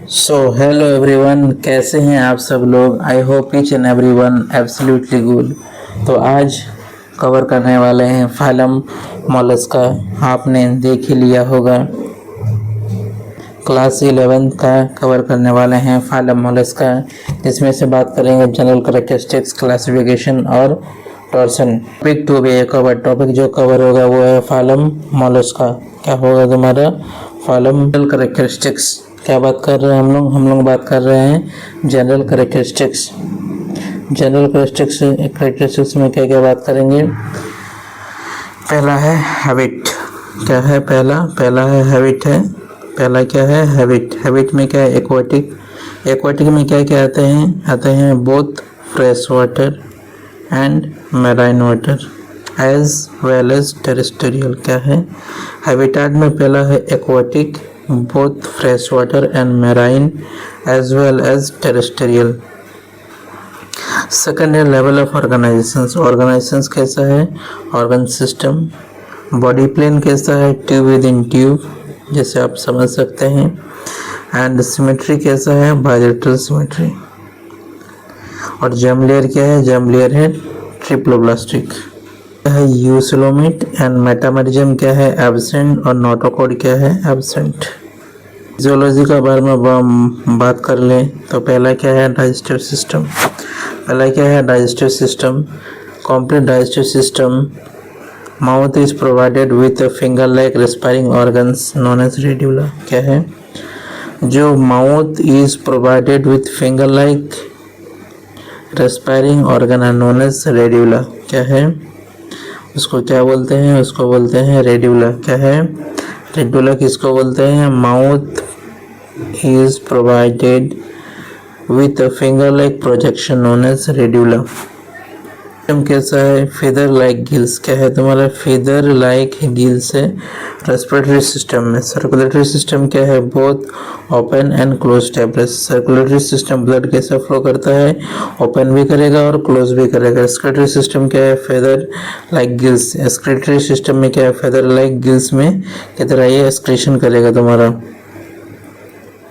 So hello everyone, कैसे हैं आप सब लोग। I hope each and everyone absolutely good. तो आज कवर करने वाले हैं फाइलम मोलस्का। आपने देख ही लिया होगा, क्लास 11 का कवर करने वाले हैं फाइलम मोलस्का, जिसमें से बात करेंगे जनरल कैरेक्टरिस्टिक्स, क्लासिफिकेशन और torsion. Topic to be cover, topic जो कवर होगा वो है फाइलम मोलस्का। क्या होगा तुम्हारा? Phylum general characteristics. क्या बात कर रहे हैं हम लोग बात कर रहे हैं जनरल कैरेक्टरिस्टिक्स। जनरल कैरेक्टरिस्टिक्स में क्या क्या बात करेंगे? पहला है हैबिट। क्या है? पहला है हैबिट है। पहला क्या है? हैबिट। हैबिट में क्या है? एक्वाटिक में क्या क्या आते हैं both fresh water and marine water as well as terrestrial. क्या है? हैबिटेट में पहला है aquatic, both fresh water and marine as well as terrestrial. Second है level of organizations कैसा है? organ system. body plane कैसा है? tube within tube, जैसे आप समझ सकते हैं. and symmetry कैसा है? bilateral symmetry. और germ layer क्या है? germ layer है ट्रिप्लोब्लास्टिक है यूसिलोमेट. एंड मेटामेरिज्म क्या है? एब्सेंट. और नोटोकॉड क्या है? एब्सेंट. फिजियोलॉजी का बारे में बात कर लें तो पहला क्या है? Digestive system. Complete digestive system. Mouth is provided with finger like respiring organs known as radula. क्या है? जो mouth is provided with finger like respiring organ है नोन एज रेड्यूला. क्या है? उसको क्या बोलते हैं? उसको बोलते हैं रेड्यूला. क्या है? रेड्यूला किसको बोलते हैं? Mouth is provided with a finger like projection known as radula. कैसा है? feather like gills. क्या है तुम्हारा? feather like gills है. respiratory system में circulatory system क्या है? both open and closed है. circulatory system blood कैसा फ्लो करता है? open भी करेगा और close भी करेगा. respiratory system क्या है? feather like gills. excretory system में क्या है? feather like gills में की तरह ये excretion करेगा तुम्हारा.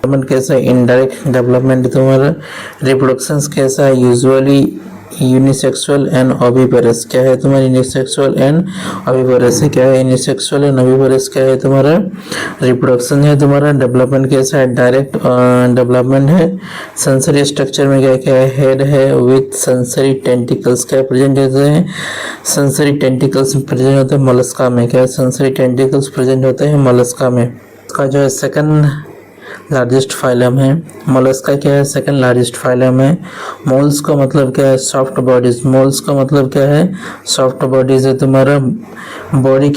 डेवलपमेंट कैसा है? Indirect development. तुम्हारा रिप्रोडक्शन कैसा है? Usually unisexual and oviparous. क्या है तुम्हारा? यूनिसेक्सुअल एंड ओविपेरस है. क्या है? Unisexual and oviparous. क्या है तुम्हारा? रिप्रोडक्शन है तुम्हारा. डेवलपमेंट कैसा है? डायरेक्ट डेवलपमेंट है. सेंसरी स्ट्रक्चर में क्या क्या है? हेड है विथ सेंसरी टेंटिकल्स. क्या प्रेजेंट होते हैं? सेंसरी टेंटिकल्स प्रेजेंट होते हैं मोलस्का में. क्या है? सेंसरी टेंटिकल्स प्रेजेंट होते हैं मोलस्का में. इसका जो है सेकंड लार्जेस्ट फाइलम है मोलस्का. क्या है? सेकंड लार्जेस्ट फाइलम है. मोल्स का मतलब क्या है? Soft bodies. मोल्स का मतलब क्या है? सॉफ्ट बॉडीज है तुम्हारा. बॉडी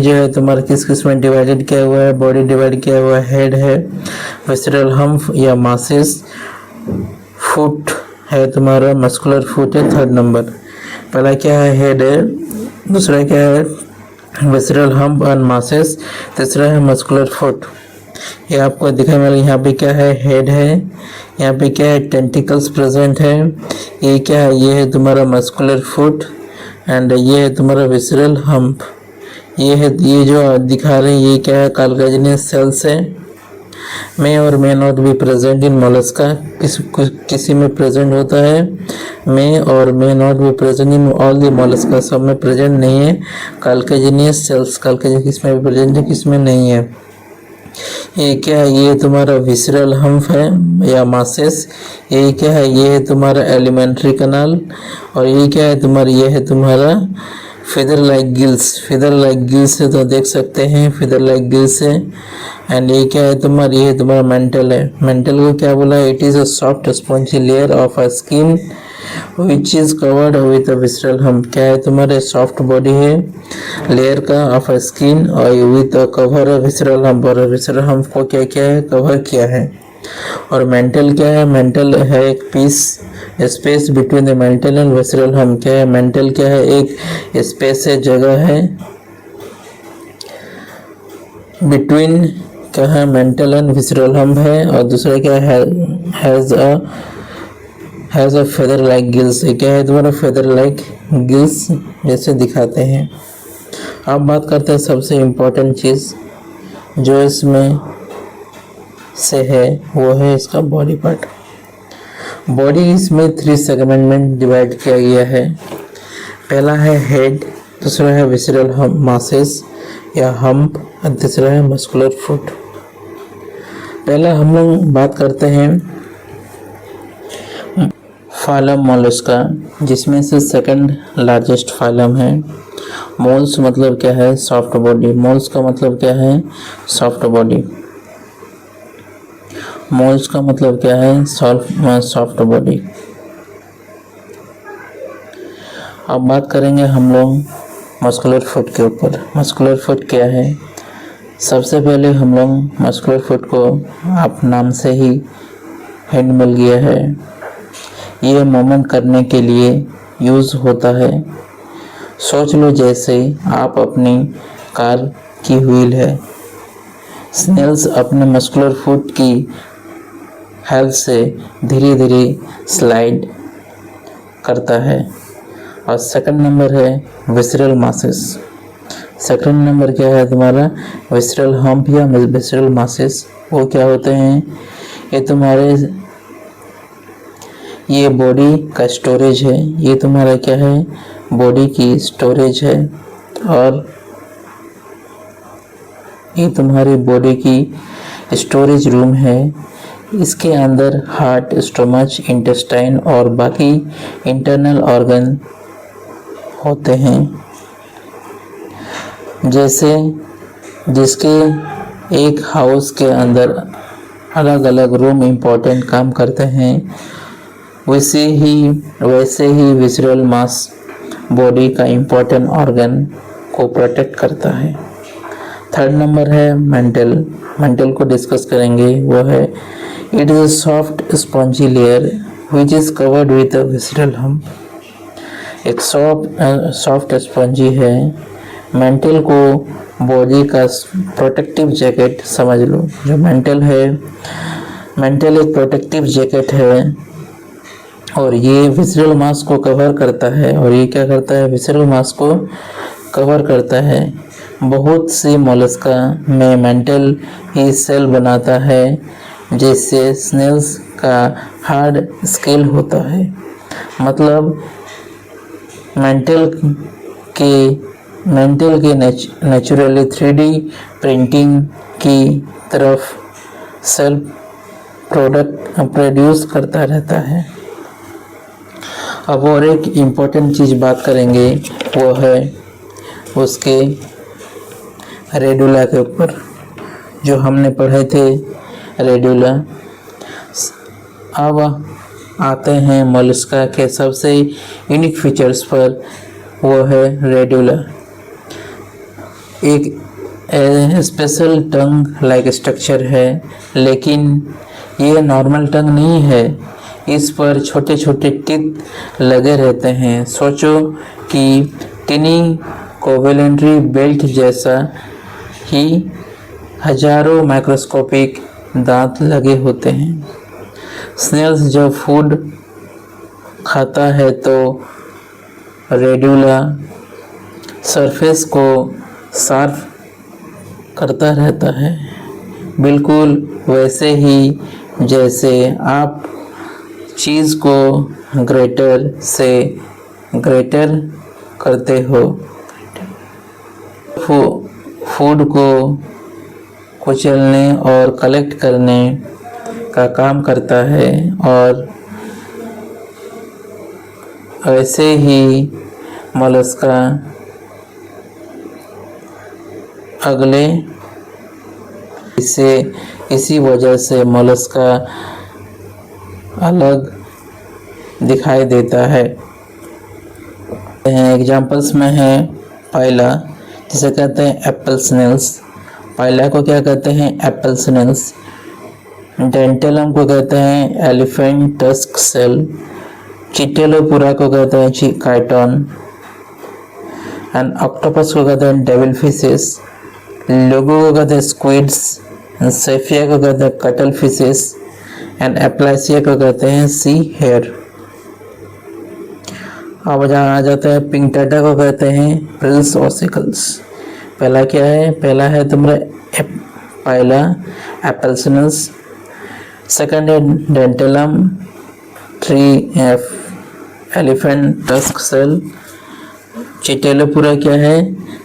जो है तुम्हारा किस किस में डिवाइडेड किया हुआ है? बॉडी डिवाइड किया हुआ है. हेड है, विसरल हम्प या मासेस, फुट है तुम्हारा, मस्कुलर फुट है थर्ड नंबर. पहला क्या है? हेड है. दूसरा क्या है? Visceral hump and masses. तीसरा है मस्कुलर फुट. ये आपको दिखाई मिल. यहाँ पे क्या है? हेड है. यहाँ पे क्या है? टेंटिकल्स प्रेजेंट है. ये क्या है? ये है तुम्हारा मस्कुलर फुट एंड ये है तुम्हारा विसरल हम्प. ये है, ये जो दिखा रहे हैं ये क्या है? कार्टिलेजिनस सेल्स है. मे और may not be present in Mollusca. किसी में प्रेजेंट होता है मे और may not be present in all the Mollusca. सब में प्रेजेंट नहीं है. कार्टिलेजिनस सेल्स किस में भी प्रेजेंट है, किस में नहीं है. ये क्या है? ये तुम्हारा विसरल हम्प है या मासेस. ये क्या है? ये है तुम्हारा एलिमेंट्री कनाल. और ये क्या है तुम्हारा? ये है तुम्हारा feather like gills. Feather like gills है तो देख सकते हैं फेदर लाइक गिल्स है. एंड ये क्या है तुम्हारा? ये है तुम्हारा मेंटल है. मेंटल को क्या बोला? It is a soft spongy layer of a skin which is covered with a visceral hump. क्या है तुम्हारे? सॉफ्ट बॉडी है लेयर का ऑफ स्किन और विथ कवर विसरल हम्प. और विसरल हम्प को क्या क्या है? कवर किया है. और मेंटल क्या है? मेंटल है एक piece space between the mantle and visceral hump. क्या है? मेंटल क्या है? एक स्पेस है, जगह है बिटवीन क्या है? मेंटल एंड विसरल हम्प है. और दूसरा क्या है? Has a feather like gills. क्या है तुम्हारा? फेदर लाइक गिल्स जैसे दिखाते हैं. अब बात करते हैं सबसे इम्पोर्टेंट चीज़ जो इसमें से है वो है इसका बॉडी पार्ट। बॉडी इसमें 3 सेगमेंट में डिवाइड किया गया है। पहला है हेड, दूसरा है विसरल मासेस या हम्प और तीसरा है मस्कुलर फुट। पहला हम लोग बात करते हैं फाइलम मोलस्का, जिसमें से सेकंड लार्जेस्ट फाइलम है। मोल्स मतलब क्या है? Soft body. मोल्स का मतलब क्या है? Soft body. मोल्स का मतलब क्या है? Soft body. अब बात करेंगे हम लोग मस्कुलर फुट के ऊपर। मस्कुलर फुट क्या है? सबसे पहले हम लोग मस्कुलर फुट को आप नाम से ही हिंट मिल गया है, ये मूवमेंट करने के लिए यूज़ होता है। सोच लो जैसे आप अपनी कार की व्हील है। स्नेल्स अपने मस्कुलर फुट की हेल्प से धीरे धीरे स्लाइड करता है। और सेकंड नंबर है विसरल मासेस। सेकंड नंबर क्या है तुम्हारा? विसरल हम्प या विसरल मासेस। वो क्या होते हैं? ये तुम्हारे ये बॉडी का स्टोरेज है। ये तुम्हारा क्या है? बॉडी की स्टोरेज है। और ये तुम्हारी बॉडी की स्टोरेज रूम है। इसके अंदर हार्ट, स्टमच, इंटेस्टाइन और बाकी इंटरनल ऑर्गन होते हैं। जैसे जिसके एक हाउस के अंदर अलग अलग रूम इम्पोर्टेंट काम करते हैं, वैसे ही विसरल मास बॉडी का इम्पोर्टेंट ऑर्गन को प्रोटेक्ट करता है। थर्ड नंबर है मेंटल। मेंटल को डिस्कस करेंगे। वो है it is a soft spongy layer which is covered with a visceral hump. एक सॉफ्ट स्पॉन्जी है। मेंटल को बॉडी का प्रोटेक्टिव जैकेट समझ लो। जो मेंटल है, मेंटल एक प्रोटेक्टिव जैकेट है और ये विसरल मास को कवर करता है। और ये क्या करता है? विसरल मास को कवर करता है। बहुत सी मोलस्का में मेंटल ही सेल बनाता है, जैसे स्नेल्स का हार्ड स्केल होता है। मतलब मेंटल के नेचुरली 3D प्रिंटिंग की तरफ सेल्फ प्रोड्यूस करता रहता है। अब और एक इम्पोर्टेंट चीज़ बात करेंगे, वो है उसके रेडुला के ऊपर, जो हमने पढ़े थे रेडुला। अब आते हैं मोलस्का के सबसे यूनिक फीचर्स पर। वो है रेडुला। एक स्पेशल टंग लाइक स्ट्रक्चर है, लेकिन ये नॉर्मल टंग नहीं है। इस पर छोटे छोटे टिप लगे रहते हैं। सोचो कि टिनी कोवेलेंट्री बेल्ट जैसा ही हजारों माइक्रोस्कोपिक दांत लगे होते हैं। स्नेल्स जब फूड खाता है तो रेडुला सरफेस को साफ करता रहता है, बिल्कुल वैसे ही जैसे आप चीज़ को ग्रेटर से ग्रेटर करते हो। फूड को कुचलने और कलेक्ट करने का काम करता है। और ऐसे ही मोलस्का अगले इसी वजह से मोलस्का अलग दिखाई देता है। एग्जाम्पल्स में है पाइला, जिसे कहते हैं एप्पल स्नेल्स। पाइला को क्या कहते हैं? Apple Snell's. डेंटेलम को कहते हैं एलिफेंट टस्क सेल। चिटेलोपुरा को कहते हैं काइटोन। एंड ऑक्टोपस को कहते हैं डेविल फिशेस। लोगो को कहते हैं स्क्विड्स। सेफिया को कहते हैं कटल फिशेस। एंड एप्लासिया को कहते हैं सी हेयर। अब जहाँ आ जाता है पिंकटाटा को कहते हैं प्रिल्स ऑसिकल्स। पहला क्या है? पहला है तुम्हारा पाइला एप्पल स्नेल्स। सेकंड है डेंटेलम, ट्री एलिफेंट टस्क सेल। चिटेलोपुरा क्या है?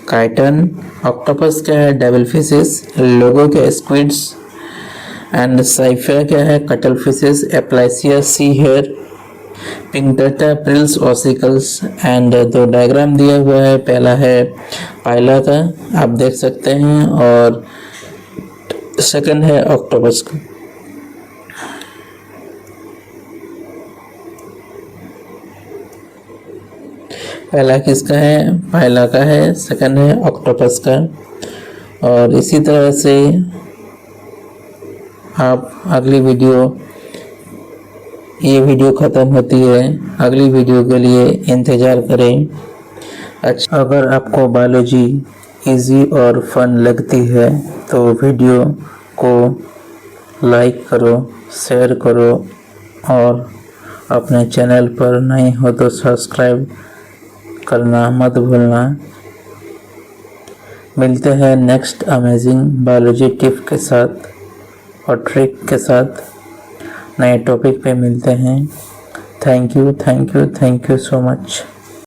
काइटन। ऑक्टोपस क्या है? Devil fishes. लोगो क्या है? स्क्विड्स। एंड साइफिया क्या है? Cuttle fishes. Aplysia sea hare. Pinctada pearls ossicles. And दो डायग्राम दिया हुआ है, पहला है पाइला का, आप देख सकते हैं, और सेकंड है ऑक्टोपस का। पहला किसका है? पाइला का है। सेकंड है ऑक्टोपस का। और इसी तरह से आप अगली वीडियो, ये वीडियो ख़त्म होती है, अगली वीडियो के लिए इंतज़ार करें। अच्छा, अगर आपको बायोलॉजी इजी और फन लगती है तो वीडियो को लाइक करो, शेयर करो, और अपने चैनल पर नए हो तो सब्सक्राइब करना मत भूलना। मिलते हैं नेक्स्ट अमेजिंग बायोलॉजी टिप के साथ और ट्रिक के साथ, नए टॉपिक पे मिलते हैं। Thank you so much.